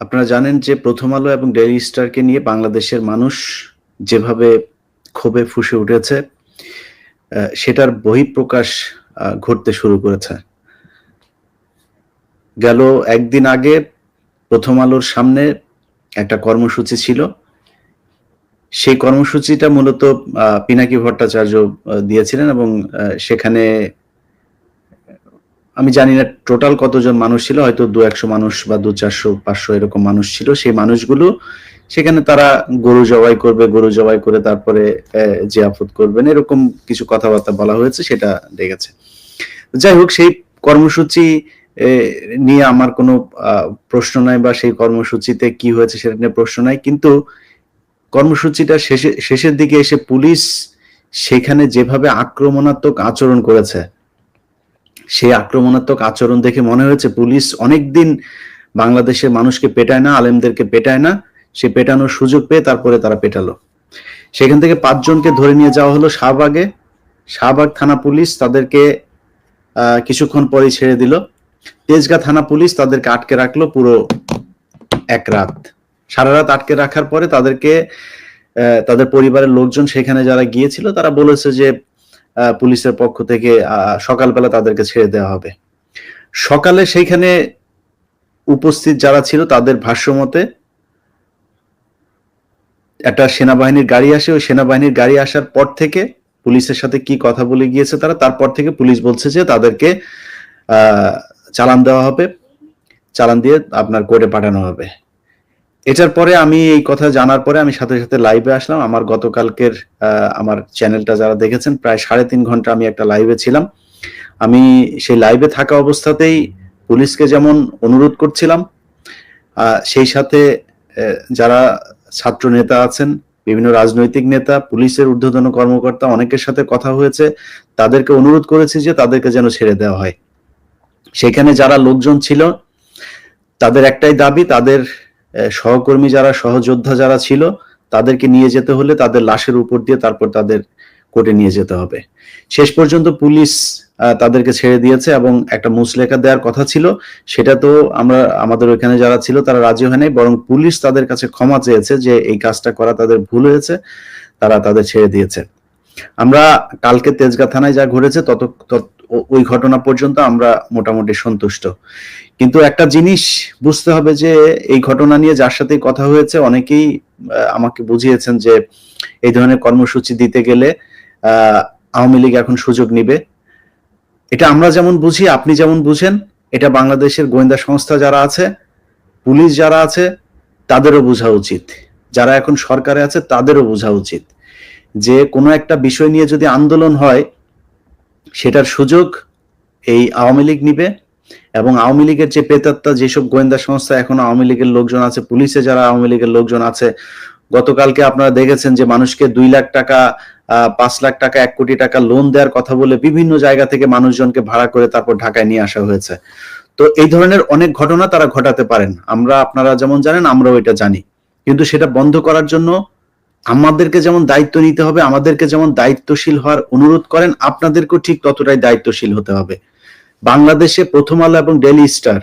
আপনারা জানেন যে প্রথম আলো এবং ডেইলি স্টারকে নিয়ে বাংলাদেশের মানুষ যেভাবে ক্ষোভে ফুঁসে উঠেছে, সেটার বহিঃপ্রকাশ ঘটতে শুরু করেছে। গেল একদিন আগে প্রথম আলোর সামনে একটা কর্মসূচি ছিল। সেই কর্মসূচিটা মূলত পিনাকি ভট্টাচার্য দিয়েছিলেন এবং সেখানে আমি জানি না টোটাল কতজন মানুষ ছিল, হয়তো 200 মানুষ বা 200-400-500 এরকম মানুষ ছিল। সেই মানুষগুলো সেখানে তারা গরু জবাই করবে, গরু জবাই করে তারপরে জিয়াফত করবেন, এরকম কিছু কথাবার্তা বলা হয়েছে, সেটা দেখেছে। যাই হোক, সেই কর্মসূচি নিয়ে আমার কোনো প্রশ্ন নাই, বা সেই কর্মসূচিতে কি হয়েছে সেটা নিয়ে প্রশ্ন নাই, কিন্তু কর্মসূচিটা শেষের দিকে এসে পুলিশ সেখানে যেভাবে আক্রমণাত্মক আচরণ করেছে, সেই আক্রমণাত্মক আচরণ দেখে মনে হয়েছে পুলিশ অনেকদিন বাংলাদেশের মানুষকে পেটায় না, আলেমদেরকে পেটায় না, সে পেটানোর সুযোগ পেয়ে তারপরে তারা পেটালো। সেখান থেকে 5 জনকে ধরে নিয়ে যাওয়া হলো শাহবাগে। শাহবাগ থানা পুলিশ তাদেরকে কিছুক্ষণ পরেই ছেড়ে দিল। তেজগাঁ থানা পুলিশ তাদেরকে আটকে রাখলো পুরো এক রাত, সারা রাত আটকে রাখার পরে তাদেরকে তাদের পরিবারের লোকজন সেখানে যারা গিয়েছিল তারা বলেছে যে পুলিশের পক্ষ থেকে সকালবেলা তাদেরকে ছেড়ে দেওয়া হবে। সকালে সেইখানে উপস্থিত যারা ছিল তাদের ভাষ্য মতে একটা সেনাবাহিনীর গাড়ি আসে। ওই সেনাবাহিনীর গাড়ি আসার পর থেকে পুলিশের সাথে কি কথা বলে গিয়েছে তারা, তারপর থেকে পুলিশ বলছে যে তাদেরকে চালান দেওয়া হবে, চালান দিয়ে আপনার কোর্টে পাঠানো হবে। এটার পরে আমি এই কথা জানার পরে আমি সাথে সাথে লাইভে আসলাম। আমার গতকালকের আমার চ্যানেলটা যারা দেখেছেন, প্রায় 3.5 ঘন্টা আমি একটা লাইভে ছিলাম। আমি সেই লাইভে থাকা অবস্থাতেই পুলিশকে যেমন অনুরোধ করছিলাম, সেই সাথে যারা ছাত্র নেতা আছেন, বিভিন্ন রাজনৈতিক নেতা, পুলিশের ঊর্ধ্বতন কর্মকর্তা, অনেকের সাথে কথা হয়েছে, তাদেরকে অনুরোধ করেছি যে তাদেরকে যেন ছেড়ে দেওয়া হয়। সেখানে যারা লোকজন ছিল তাদের একটাই দাবি, তাদের সহকর্মী যারা, সহযোদ্ধা যারা ছিল, তাদেরকে নিয়ে যেতে হলে তাদের লাশের উপর দিয়ে তারপর তাদের কোর্টে নিয়ে যেতে হবে। শেষ পর্যন্ত পুলিশ তাদেরকে ছেড়ে দিয়েছে এবং একটা মুচলেখা দেওয়ার কথা ছিল, সেটা তো আমাদের ওইখানে যারা ছিল তারা রাজি হয় নাই, বরং পুলিশ তাদের কাছে ক্ষমা চেয়েছে যে এই কাজটা করা তাদের ভুল হয়েছে, তারা তাদের ছেড়ে দিয়েছে। আমরা কালকে তেজগাঁ থানায় যা ঘটেছে ওই ঘটনা পর্যন্ত আমরা মোটামুটি সন্তুষ্ট। কিন্তু একটা জিনিস বুঝতে হবে যে এই ঘটনা নিয়ে যার সাথে কথা হয়েছে অনেকেই আমাকে বুঝিয়েছেন যে এই ধরনের কর্মসূচি দিতে গেলে আওয়ামী লীগ এখন সুযোগ নিবে। এটা আমরা যেমন বুঝি, আপনি যেমন বুঝেন, এটা বাংলাদেশের গোয়েন্দা সংস্থা যারা আছে, পুলিশ যারা আছে, তাদেরও বোঝা উচিত। যারা এখন সরকারে আছে তাদেরও বোঝা উচিত যে কোনো একটা বিষয় নিয়ে যদি আন্দোলন হয়, সেটার সুযোগ এই আওয়ামী লীগ নিবে। এবং আওয়ামী লীগের যে প্রেতাত্মা, যেসব গোয়েন্দা সংস্থা এখন আওয়ামী লীগের লোকজন আছে, পুলিশে যারা আওয়ামী লীগের লোকজন আছে, গতকালকে আপনারা দেখেছেন যে মানুষকে 2 লাখ টাকা, 5 লাখ টাকা, 1 কোটি টাকা লোন দেওয়ার কথা বলে বিভিন্ন জায়গা থেকে মানুষজনকে ভাড়া করে তারপর ঢাকায় নিয়ে আসা হয়েছে। তো এই ধরনের অনেক ঘটনা তারা ঘটাতে পারেন, আপনারা যেমন জানেন, আমরাও এটা জানি। কিন্তু সেটা বন্ধ করার জন্য আমাদেরকে যেমন দায়িত্ব নিতে হবে, আমাদেরকে যেমন দায়িত্বশীল হওয়ার অনুরোধ করেন, আপনাদেরকেও ঠিক ততটাই দায়িত্বশীল হতে হবে। বাংলাদেশে প্রথম আলো এবং ডেইলি স্টার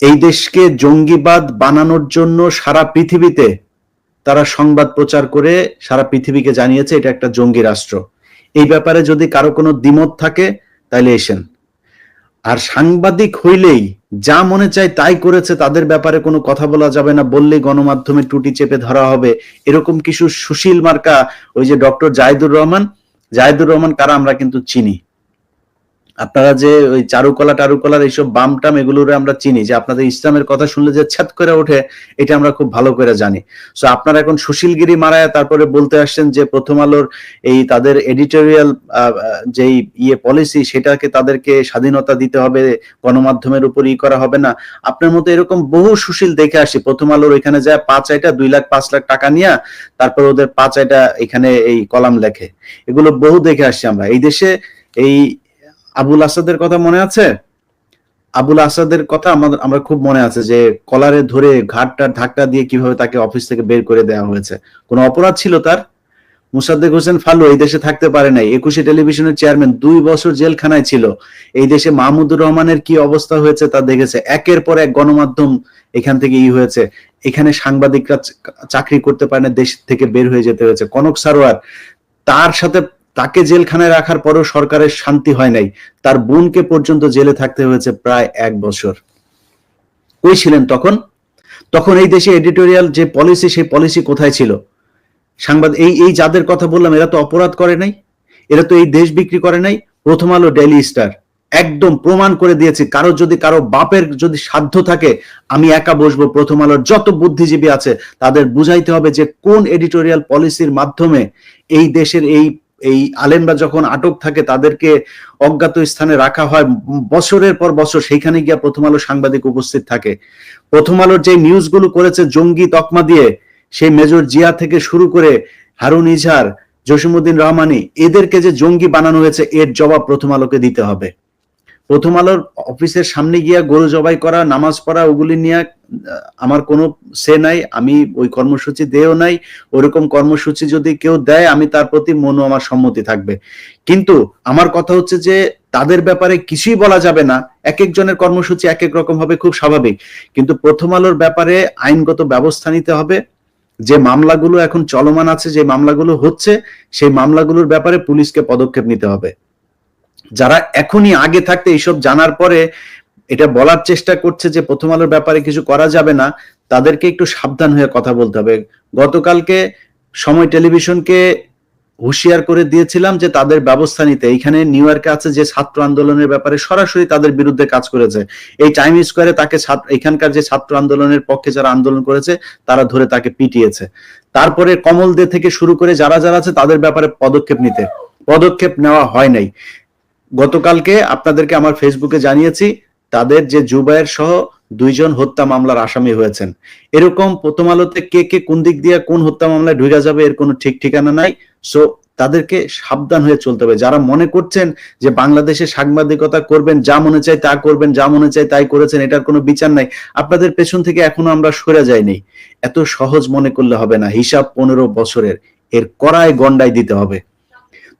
এই দেশকে জঙ্গিবাদ বানানোর জন্য সারা পৃথিবীতে তারা সংবাদ প্রচার করে সারা পৃথিবীকে জানিয়েছে এটা একটা জঙ্গি রাষ্ট্র। এই ব্যাপারে যদি কারো কোনো দ্বিমত থাকে তাহলে এসেন। আর সাংবাদিক হইলেই যা মনে চায় তাই করেছে, তাদের ব্যাপারে কোনো কথা বলা যাবে না, বললেই গণমাধ্যমে টুটি চেপে ধরা হবে, এরকম কিছু সুশীল মার্কা, ওই যে ডক্টর জাহিদুর রহমান কারা আমরা কিন্তু চিনি। আপনারা যে ওই চারুকলার এইসব বামটাম এগুলোরে আমরা চিনি, যে আপনাদের ইসলামের কথা শুনলে যে ছ্যাত করে ওঠে, এটা আমরা খুব ভালো করে জানি। সো আপনারা এখন সুশীলগিরি মারায় তারপরে বলতে আসছেন যে প্রথম আলোর এই তাদের এডিটোরিয়াল যেই পলিসি, সেটাকে তাদেরকে স্বাধীনতা দিতে হবে, গণমাধ্যমের উপর করা হবে না। আপনার মতো এরকম বহু সুশীল দেখে আসি প্রথম আলোর এখানে যায় 2 লাখ 5 লাখ টাকা নিয়ে তারপর ওদের 5 এখানে এই কলাম লেখে। এগুলো বহু দেখে আসছি আমরা। এই দেশে এই আবুল আসাদের কথা মনে আছে? আবুল আসাদের কথা আমরা খুব মনে আছে, যে কলারে ধরে ঘাটটা ধাক্কা দিয়ে কিভাবে তাকে অফিস থেকে বের করে দেওয়া হয়েছে। কোনো অপরাধ ছিল তার? মোসাদ্দেক হোসেন ফালু এই দেশে থাকতে পারে নাই, 21 টেলিভিশনের চেয়ারম্যান, 2 বছর জেলখানায় ছিল। এই দেশে মাহমুদুর রহমানের কি অবস্থা হয়েছে তা দেখেছে। একের পর এক গণমাধ্যম এখান থেকে হয়েছে, এখানে সাংবাদিকরা চাকরি করতে পারে না, দেশ থেকে বের হয়ে যেতে হয়েছে। কনক সারোয়ার, তার সাথে তাকে জেলখানায় রাখার পরেও সরকারের শান্তি হয় নাই, তার বোনকে পর্যন্ত জেলে থাকতে হয়েছে প্রায় 1 বছর। কই ছিলেন তখন? তখন এই দেশে এডিটোরিয়াল যে পলিসি, সেই পলিসি কোথায় ছিল? এই যাদের কথা বললাম, এরা তো অপরাধ করে নাই, এরা তো এই দেশ বিক্রি করে নাই। প্রথম আলো, ডেইলি স্টার একদম প্রমাণ করে দিয়েছি। কারো বাপের যদি সাধ্য থাকে, আমি একা বসবো, প্রথম আলোর যত বুদ্ধিজীবী আছে তাদের বুঝাইতে হবে যে কোন এডিটোরিয়াল পলিসির মাধ্যমে এই দেশের এই আলেমরা যখন আটক থাকে তাদেরকে অজ্ঞাত স্থানে রাখা হয় বছরের পর বছর, সেইখানে গিয়া প্রথম আলো সাংবাদিক উপস্থিত থাকে। প্রথম আলোর যে নিউজগুলো করেছে জঙ্গি তকমা দিয়ে, সেই মেজর জিয়া থেকে শুরু করে হারুন ইজহার, জসিমউদ্দিন রহমানি, এদেরকে যে জঙ্গি বানানো হয়েছে, এর জবাব প্রথম আলোকে দিতে হবে। প্রথম আলোর অফিসের সামনে গিয়া গরু জবাই করা, নামাজ পড়া, ওগুলি নিয়ে আমার কোনো সে নাই, আমি ওই কর্মসূচি দেও নাই। ওরকম কর্মসূচি যদি কেউ দেয়, আমি তার প্রতি আমার সম্মতি থাকবে। কিন্তু আমার কথা হচ্ছে যে তাদের ব্যাপারে কিছুই বলা যাবে না, এক একজনের কর্মসূচি এক এক রকম হবে, খুব স্বাভাবিক। কিন্তু প্রথম আলোর ব্যাপারে আইনগত ব্যবস্থা নিতে হবে। যে মামলাগুলো এখন চলমান আছে, যে মামলাগুলো হচ্ছে, সেই মামলাগুলোর ব্যাপারে পুলিশকে পদক্ষেপ নিতে হবে। যারা এখনই আগে থাকতে এইসব জানার পরে এটা বলার চেষ্টা করছে যে প্রথম আলোর ব্যাপারে কিছু করা যাবে না, তাদেরকে একটু সাবধান হয়ে কথা বলতে হবে। গতকালকে সময় টেলিভিশনকে হুঁশিয়ার করে দিয়েছিলাম যে তাদের ব্যবস্থা নিতে। এইখানে নিউ ইয়র্কে আছে যে ছাত্র আন্দোলনের ব্যাপারে সরাসরি তাদের বিরুদ্ধে কাজ করেছে, এই টাইম স্কোয়ারে তাকে এখানকার যে ছাত্র আন্দোলনের পক্ষে যারা আন্দোলন করেছে তারা ধরে তাকে পিটিয়েছে। তারপরে কমল দে থেকে শুরু করে যারা যারা আছে তাদের ব্যাপারে পদক্ষেপ নেওয়া হয় নাই। গতকালকে আপনাদেরকে আমার ফেসবুকে জানিয়েছি, তাদের যে জুবায়ের সহ 2 জন হত্যা মামলার আসামি হয়েছেন। এরকম প্রথম আলোতে কে কে কোন দিক দিয়ে কোন হত্যা মামলায় ঢুকে যাবে এর কোনো ঠিক ঠিকানা নাই। সো তাদেরকে সাবধান হয়ে চলতে হবে। যারা মনে করছেন যে বাংলাদেশে সাংবাদিকতা করবেন, যা মনে চায় তা করবেন, যা মনে চায় তাই করেছেন, এটার কোনো বিচার নাই, আপনাদের পেছন থেকে এখনো আমরা সরে যাইনি। এত সহজ মনে করলে হবে না, হিসাব 15 বছরের, এর কড়ায় গন্ডায় দিতে হবে।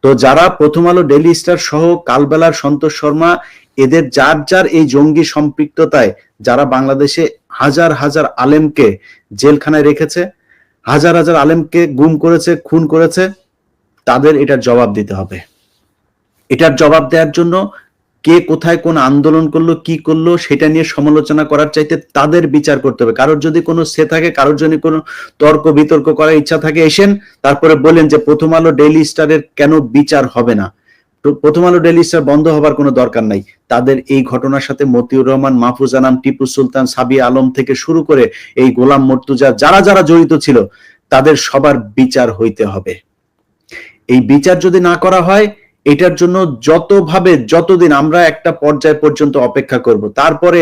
তো যারা প্রথম আলো, ডেইলি স্টার সহ কালবেলার সন্তোষ শর্মা, এদের যার যার এই জঙ্গি সম্পৃক্ততায় যারা বাংলাদেশে হাজার হাজার আলেমকে জেলখানায় রেখেছে, হাজার হাজার আলেমকে গুম করেছে, খুন করেছে, তাদের এটার জবাব দিতে হবে। এটার জবাব দেওয়ার জন্য কে কোথায় কোন আন্দোলন করলো, কি করলো, সেটা নিয়ে সমালোচনা করার চাইতে তাদের বিচার করতে হবে। কারোর যদি কোনো সে থাকে, কারোর যদি কোনো তর্ক বিতর্ক করার ইচ্ছা থাকে, এসেন, তারপরে বলেন যে প্রথম আলো, ডেইলি স্টারের কেন বিচার হবে না। প্রথম আলো, ডেইলি স্টার বন্ধ হবার কোনো দরকার নাই। তাদের এই ঘটনার সাথে মতিউর রহমান, মাহফুজ আনাম, টিপু সুলতান, সাবি আলম থেকে শুরু করে এই গোলাম মর্তুজা, যারা যারা জড়িত ছিল, তাদের সবার বিচার হইতে হবে। এই বিচার যদি না করা হয়, এটার জন্য যতদিন আমরা একটা পর্যায় পর্যন্ত অপেক্ষা করব, তারপরে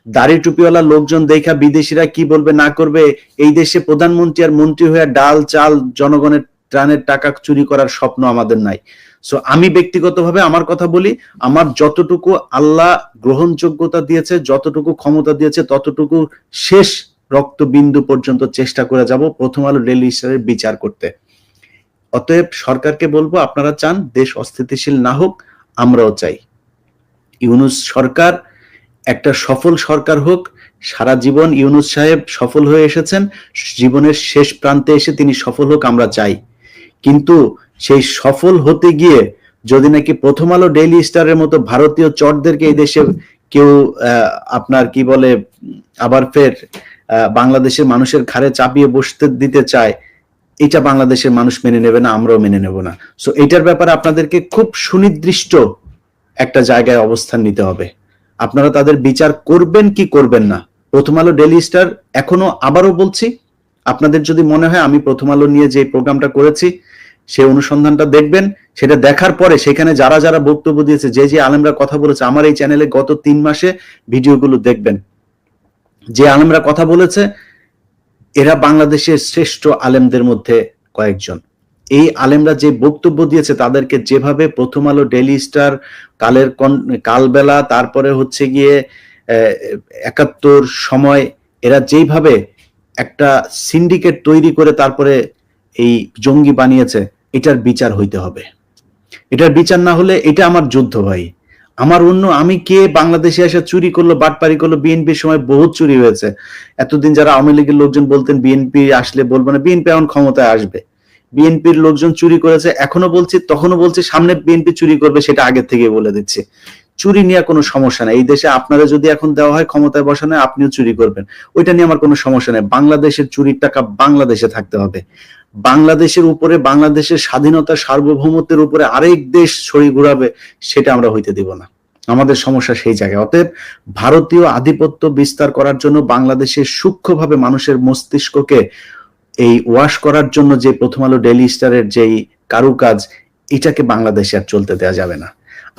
দাড়ি টুপিওয়ালা লোকজন দেখা বিদেশিরা কি বলবে না করবে, এই দেশে প্রধানমন্ত্রী আর মন্ত্রী হয়ে ডাল চাল জনগণের ত্রাণের টাকা চুরি করার স্বপ্ন আমাদের নাই। সো আমি ব্যক্তিগতভাবে আমার কথা বলি, আমার যতটুকু আল্লাহ গ্রহণযোগ্যতা দিয়েছে, যতটুকু ক্ষমতা দিয়েছে, ততটুকু শেষ রক্তবিন্দু পর্যন্ত চেষ্টা করে যাব প্রথম আলো, ডেইলি স্টারের বিচার করতে। অতএব সরকারকে বলবো, আপনারা চান দেশ অস্থিতিশীল না হোক, আমরাও চাই ইউনূস সরকার একটা সফল সরকার হোক। সারা জীবন ইউনূস সাহেব সফল হয়ে এসেছেন, জীবনের শেষ প্রান্তে এসে তিনি সফল হোক, আমরা চাই। কিন্তু সেই সফল হতে গিয়ে যদি নাকি প্রথম আলো, ডেইলি স্টারের মতো ভারতীয় চটদেরকে এই দেশে কেউ আপনার কি বলে আবার ফের বাংলাদেশের মানুষের ঘাড়ে চাপিয়ে বসতে দিতে চায়, এটা বাংলাদেশের মানুষ মেনে নেবে না, আমরাও মেনে নেব না। সো এটার ব্যাপারে আপনাদেরকে খুব সুনির্দিষ্ট একটা জায়গায় অবস্থান নিতে হবে। আপনারা তাদের বিচার করবেন কি করবেন না। প্রথম আলো, ডেইলি স্টার, এখনো আবারও বলছি, আপনাদের যদি মনে হয় আমি প্রথম আলো নিয়ে যে প্রোগ্রামটা করেছি সেই অনুসন্ধানটা দেখবেন, সেটা দেখার পরে সেখানে যারা যারা বক্তব্য দিয়েছে, যে যে আলেমরা কথা বলেছে, আমার এই চ্যানেলে গত 3 মাসে ভিডিওগুলো দেখবেন। যে আলেমরা কথা বলেছে এরা বাংলাদেশের শ্রেষ্ঠ আলেমদের মধ্যে কয়েকজন। এই আলেমরা যে বক্তব্য দিয়েছে, তাদেরকে যেভাবে প্রথম আলো, ডেইলি স্টার, কালবেলা, তারপরে হচ্ছে গিয়ে 71 সময়, এরা যেইভাবে একটা সিন্ডিকেট তৈরি করে তারপরে এই জঙ্গি বানিয়েছে, এটার বিচার হইতে হবে। এটার বিচার না হলে এটা আমার যুদ্ধ ভাই। আমি কে বাংলাদেশে এসে চুরি করলো, বাটপারি করলো? বিএনপির সময় বহুত চুরি হয়েছে। এতদিন যারা আওয়ামী লীগের লোকজন বলতেন বিএনপি আসলে বলবো না, বিএনপি এখন ক্ষমতায় আসবে, বিএনপির লোকজন চুরি করেছে, এখনো বলছি, তখনও বলছি, সামনে বিএনপি চুরি করবে, সেটা আগে থেকে বলে দিচ্ছি। চুরি নিয়ে কোনো সমস্যা নাই। এই দেশে আপনারা যদি এখন দেওয়া হয় ক্ষমতায় বসানো, আপনিও চুরি করবেন, ওইটা নিয়ে আমার কোনো সমস্যা নেই। বাংলাদেশের চুরির টাকা বাংলাদেশে থাকতে হবে। বাংলাদেশের উপরে, বাংলাদেশের স্বাধীনতা সার্বভৌমত্বের উপরে আরেক দেশ ছড়ি ঘুরাবে, সেটা আমরা হইতে দিব না। আমাদের সমস্যা সেই জায়গায়। অতএব ভারতীয় আধিপত্য বিস্তার করার জন্য বাংলাদেশের সূক্ষ্মভাবে মানুষের মস্তিষ্ককে এই ওয়াশ করার জন্য যে প্রথম আলো ডেইলি স্টারের যেই কারুকাজ, এটাকে বাংলাদেশে আর চলতে দেওয়া যাবে না।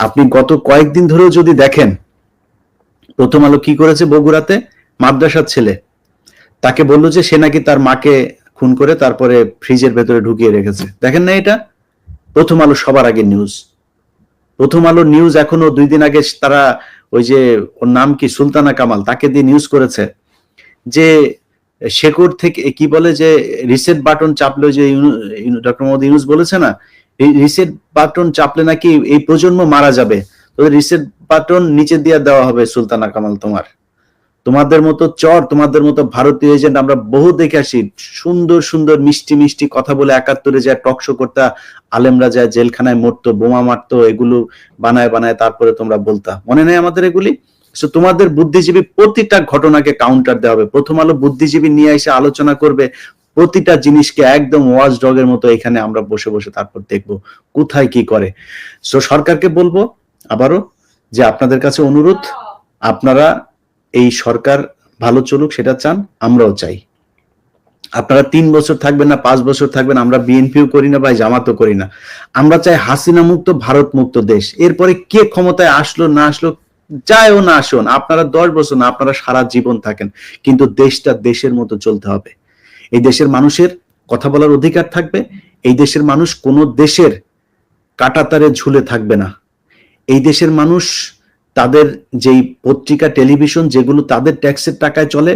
আপনি গত কয়েকদিন ধরেও যদি দেখেন, প্রথম আলো কি করেছে বগুড়াতে, মাদ্রাসার ছেলে, তাকে বললো যে সে নাকি তার মাকে খুন করে তারপরে ফ্রিজের ভেতরে ঢুকিয়ে রেখেছে। দেখেন না এটা? প্রথম আলো সবার আগে নিউজ। প্রথম আলো নিউজ এখনো 2 দিন আগে তারা ওই যে ওর নাম কি, সুলতানা কামাল, তাকে দিয়ে নিউজ করেছে যে শেকড় থেকে কি বলে যে রিসেট বাটন চাপলে, যে ডক্টর মোহাম্মদ ইউনূস বলেছে না, রিসেট বাটন চাপলে নাকি এই প্রজন্ম মারা যাবে, তো রিসেট বাটন নিচে দিয়ে দেওয়া হবে সুলতানা কামাল। তোমাদের মতো চর, তোমাদের মতো ভারতীয় এজেন্ট আমরা বহু দেখে আসি, সুন্দর সুন্দর মিষ্টি মিষ্টি কথা বলে 71-এ যায় টকশো করতে, আলেমরা যায় জেলখানায় মরতো, বোমা মারতো, এগুলো বানায় বানায় তারপরে তোমরা বলতা, মনে নেই আমাদের এগুলি? তোমাদের বুদ্ধিজীবী প্রতিটা ঘটনাকে কাউন্টার দেওয়া হবে। প্রথম আলো বুদ্ধিজীবী নিয়ে এসে আলোচনা করবে প্রতিটা জিনিসকে, একদম ওয়াচ ডগের মতো এখানে আমরা বসে বসে তারপর দেখবো কোথায় কি করে। সরকারকে বলবো আবারও যে আপনাদের কাছে অনুরোধ, আপনারা এই সরকার ভালো চলুক, সেটা চান, আমরাও চাই। আপনারা 3 বছর থাকবেন না 5 বছর থাকবেন, আমরা বিএনপিও করি না ভাই, জামাতও করি না। আমরা চাই হাসিনা মুক্ত, ভারত মুক্ত দেশ। এরপরে কে ক্ষমতায় আসলো না আসলো, যায়ও না আসুন, আপনারা 10 বছর না, আপনারা সারা জীবন থাকেন, কিন্তু দেশটা দেশের মতো চলতে হবে। এই দেশের মানুষের কথা বলার অধিকার থাকবে। এই দেশের মানুষ কোনো দেশের কাঁটাতারে ঝুলে থাকবে না। এই দেশের মানুষ তাদের যেই পত্রিকা, টেলিভিশন, যেগুলো তাদের ট্যাক্সের টাকায় চলে,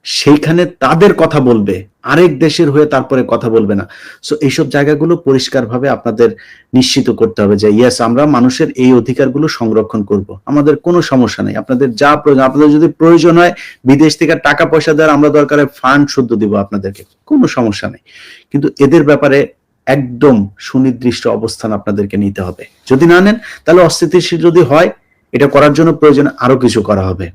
সেইখানে তাদের কথা বলবে, আরেক দেশের হয়ে তারপরে কথা বলবে না। সো এইসব জায়গাগুলো পরিষ্কারভাবে আপনাদের নিশ্চিত করতে হবে যে ইয়েস, আমরা মানুষের এই অধিকারগুলো সংরক্ষণ করব, আমাদের কোনো সমস্যা নেই। আপনাদের যা প্রয়োজন, আপনাদের যদি প্রয়োজন হয় বিদেশ থেকে টাকা পয়সা দেওয়ার, আমরা দরকারে ফান্ড শুদ্ধ দিব আপনাদেরকে, কোনো সমস্যা নেই। কিন্তু এদের ব্যাপারে একদম সুনির্দিষ্ট অবস্থান আপনাদেরকে নিতে হবে। যদি না নেন, তাহলে অস্থিতিশীল যদি হয়, এটা করার জন্য প্রয়োজন আরো কিছু করা হবে,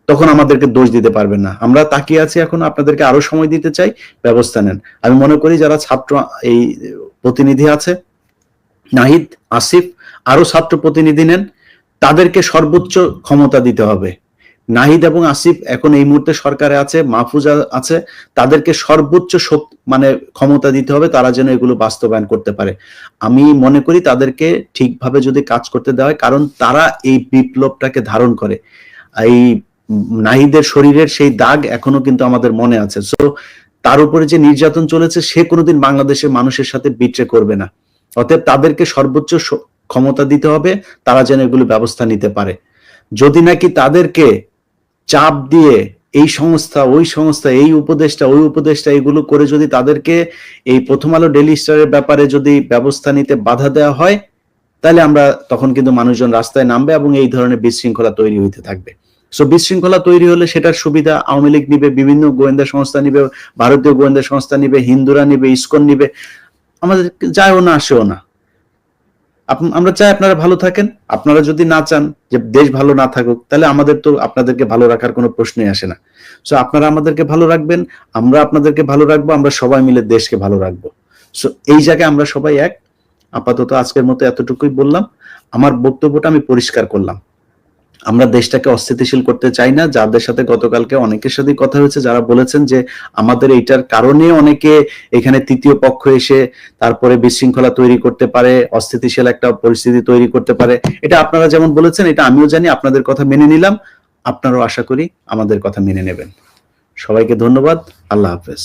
তখন আমাদেরকে দোষ দিতে পারবেন না। আমরা তাকিয়ে আছি, এখন আপনাদেরকে আরো সময় দিতে চাই, ব্যবস্থা নেন। আমি মনে করি যারা ছাত্র এই প্রতিনিধি আছে, নাহিদ, আসিফ, আরো ছাত্র প্রতিনিধি নেন, তাদেরকে সর্বোচ্চ ক্ষমতা দিতে হবে। নাহিদ এবং আসিফ এখন এই মুহূর্তে সরকারে আছে, মাহফুজা আছে, তাদেরকে সর্বোচ্চ মানে ক্ষমতা দিতে হবে, তারা যেন এগুলো বাস্তবায়ন করতে পারে। আমি মনে করি তাদেরকে ঠিকভাবে যদি কাজ করতে দেওয়া হয়, কারণ তারা এই বিপ্লবটাকে ধারণ করে। এই নাহিদের শরীরের সেই দাগ এখনো কিন্তু আমাদের মনে আছে। সো তার উপরে যে নির্যাতন চলেছে, সে কোনোদিন বাংলাদেশের মানুষের সাথে বিট্রে করবে না। অতএব তাদেরকে সর্বোচ্চ ক্ষমতা দিতে হবে, তারা যেন এগুলো ব্যবস্থা নিতে পারে। যদি নাকি তাদেরকে চাপ দিয়ে এই সংস্থা ওই সংস্থা, এই উপদেষ্টা ওই উপদেষ্টা, এগুলো করে যদি তাদেরকে এই প্রথম আলো ডেইলি স্টারের ব্যাপারে যদি ব্যবস্থা নিতে বাধা দেওয়া হয়, তাহলে আমরা তখন কিন্তু মানুষজন রাস্তায় নামবে এবং এই ধরনের বিশৃঙ্খলা তৈরি হইতে থাকবে। সো বিশৃঙ্খলা তৈরি হলে সেটার সুবিধা আওয়ামী লীগ নিবে, বিভিন্ন গোয়েন্দা সংস্থা নিবে, ভারতীয় গোয়েন্দা সংস্থা নিবে, হিন্দুরা নিবে, ইসকন নিবে, আমাদের যায়ও না আসেও না। আমরা চাই আপনারা ভালো থাকেন। আপনারা যদি না চান যে দেশ ভালো না থাকুক, তাহলে আমাদের তো আপনাদেরকে ভালো রাখার কোনো প্রশ্নই আসে না। সো আপনারা আমাদেরকে ভালো রাখবেন, আমরা আপনাদেরকে ভালো রাখবো, আমরা সবাই মিলে দেশকে ভালো রাখবো। সো এই জায়গায় আমরা সবাই এক। আপাতত আজকের মতো এতটুকুই বললাম। আমার বক্তব্যটা আমি পরিষ্কার করলাম। আমরা দেশটাকে অস্থিতিশীল করতে চাই না। যাদের সাথে গতকালকে অনেকের সাথে কথা হয়েছে, যারা বলেছেন যে আমাদের এইটার কারণে অনেকে এখানে তৃতীয় পক্ষ এসে তারপরে বিশৃঙ্খলা তৈরি করতে পারে, অস্থিতিশীল একটা পরিস্থিতি তৈরি করতে পারে, এটা আপনারা যেমন বলেছেন, এটা আমিও জানি, আপনাদের কথা মেনে নিলাম। আপনারাও আশা করি আমাদের কথা মেনে নেবেন। সবাইকে ধন্যবাদ। আল্লাহ হাফেজ।